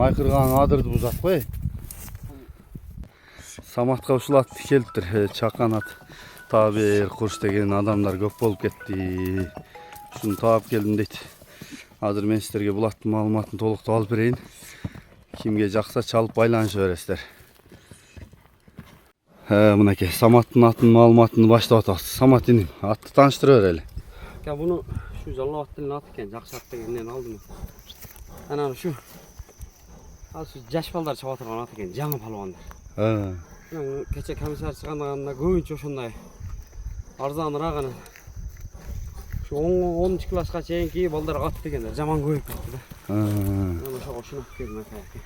айкырган адырды бузат кой. Саматка ушул ат келиптир. Чакан ат таап бер куш деген адамдар көп болуп кетти. Ушуну таап келдим дейт. Азыр мен силерге бул аттын маалыматын толуктуу алып берейин. Кимге жакса чалып байланыша бересиздер. Мынакей Саматтын аттын маалыматын баштап атабыз. Самат иним, атты тааныштыра берели. Буну şu жалал аттын аты экен, жакшы ат дегеннен алдым. Анан şu азыр жаш балдар чаба турган ат экен, жаңы палвандар. Кече комиссар чыганда көбүнчө ошондой арзаныраак анан. Şu 10 класска чейинки балдар ат дегендер жаман көбөйүп кетти да. Мен ошого ушуну алып келдим акайки.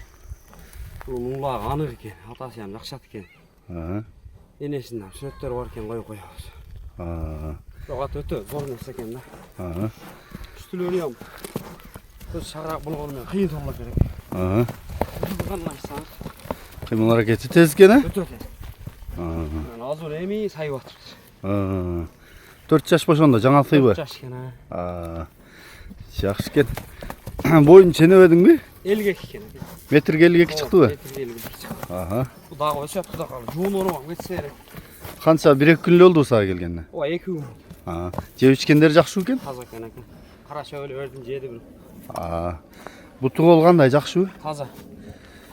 Бул муңлаак анык экен, атасы ham жакшы ат экен. Энесинин сүрөттөрү бар экен, коюп коебуз. Ат өтө зор нерсе экен да. Үстүлөрү ham көз шагыраак болгону менен кыйын толуп керек. Кыймыл аракети тез экен, Өтө тез. Азыр эми сайып атырбыз. 4 жаш бошондо жаңа сыйбы? 4 жаш экен. Жакшы экен. Боюн ченебедиңби? 52 экен. Метрге 52 чыктыбы? Метрге 51 чыкты. Бул дагы өсөп тура калды. Жуунур бар, кетсе керек. Канча 1-2 күн эле болду сага келгенде? Ооба 2 күн. Жеп ичкендери жакшы экен? Таза экен. Кара шөбөлө бердим, жеди бир. Буту болгандай жакшыбы? Таза.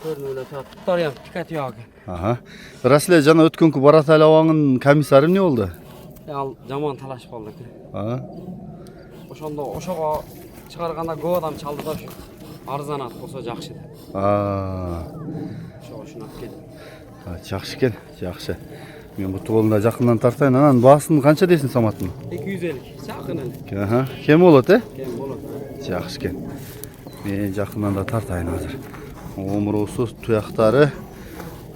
Көрүнүп эле турат. Туттары ham тикатыяк экен. Рас эле жана өткөнкү Барат Алабаңдын комиссары эмне болду? Ал жаман талаш болду экен. Ошондо ошого чыгарганда көп адам чалды да, арзан ат болсо жакшы деп. Ошого ушуну алып келдим. Жакшы экен, жакшы. Мен буту болунда жакындан тартайын. Анан баасын канча дейсиң Саматтын? 250. Жакын эле. Кем болот, Кем болот. Жакшы экен. Мен жакындан да тартайын азыр. Омурусу, туяктары,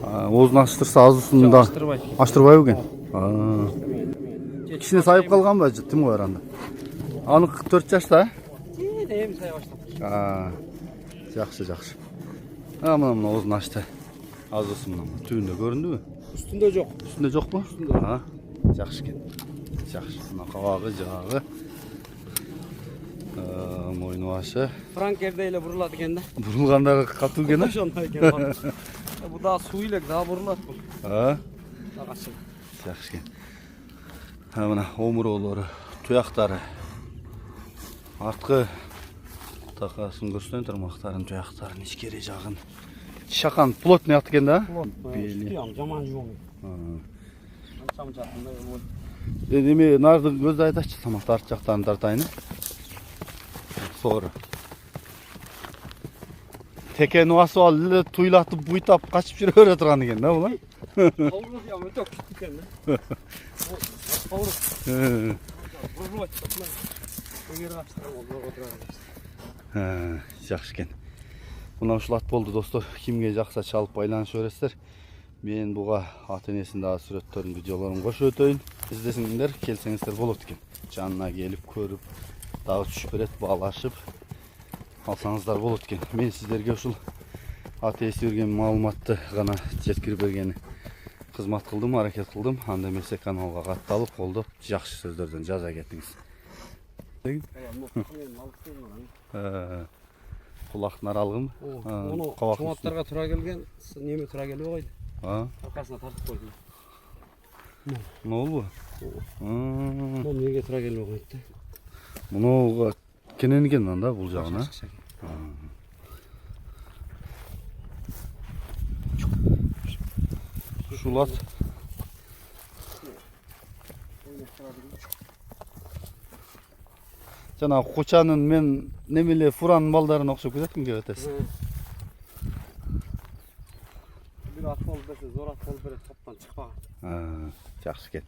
оозун ачтырса азысында ачтырбайбы экен? Кичине сайып калганбы? Тим коер анда. Анык 4 жашта? Эми сайып баштап. Жакшы, жакшы. Мына оозун ачты. Азысы мына түбүндө көрүндүбү? Үстүндө жок. Үстүндө жокпу? Үстүндө. Жакшы экен. Жакшы. Мына кабагы, жагы. Мойну башы. Франкерде эле бурулат экен да. Бурулгандары катуу экен. Ошондой экен. Бу да суу элек да бурулат бул. Дагачы. Жакшы экен. Мына омуроолору, туяктары. Арткы такасын көрсөтөйүн, тармактарын, туяктарын, ичкери жагын. Чакан плотный ат экен да? Бели. Жаман жуун. Анчамын жакында бул. Эми нарды көздү айтачы, Самат арт жактарын тартайын. Sonra. Tekeni basıp aldı, tuylatup buytap kaçıp жүрө бере турган экен да бул? Калгыз я өтө күчтүү экен да. Жакшы экен. Мына ушул ат болду достор. Кимге жакса чалып байланыша бересиздер. Мен буга ат энесин дагы сүрөттөрүн, видеолорун кошуп өтөйүн. Издесеңиздер, келсеңиздер болот экен. Жанына келип көрүп, дагы түшүп берет, баалашып алсаңыздар болот экен. Мен сиздерге ушул ат ээси берген маалыматты гана жеткирип бергени кызмат кылдым, аракет кылдым. Анда эмесе каналга катталып, колдоп, жакшы сөздөрдөн жаза кетиңиз. Кулактын аралыгын, каматтарга туура келген, неме туура келбей койду. Аркасына тартып койдум. Ne oldu? Бұл неге тұра келмей қойды? Мұны кененген анда бұл жағына. Шулат. Жана Қочанын мен немеле Фуранын балдарын окшоп кететин кеп атасыз. Бир ат болуп берсе, зор ат болуп берет, топтон чыкпаган. Жакшы экен.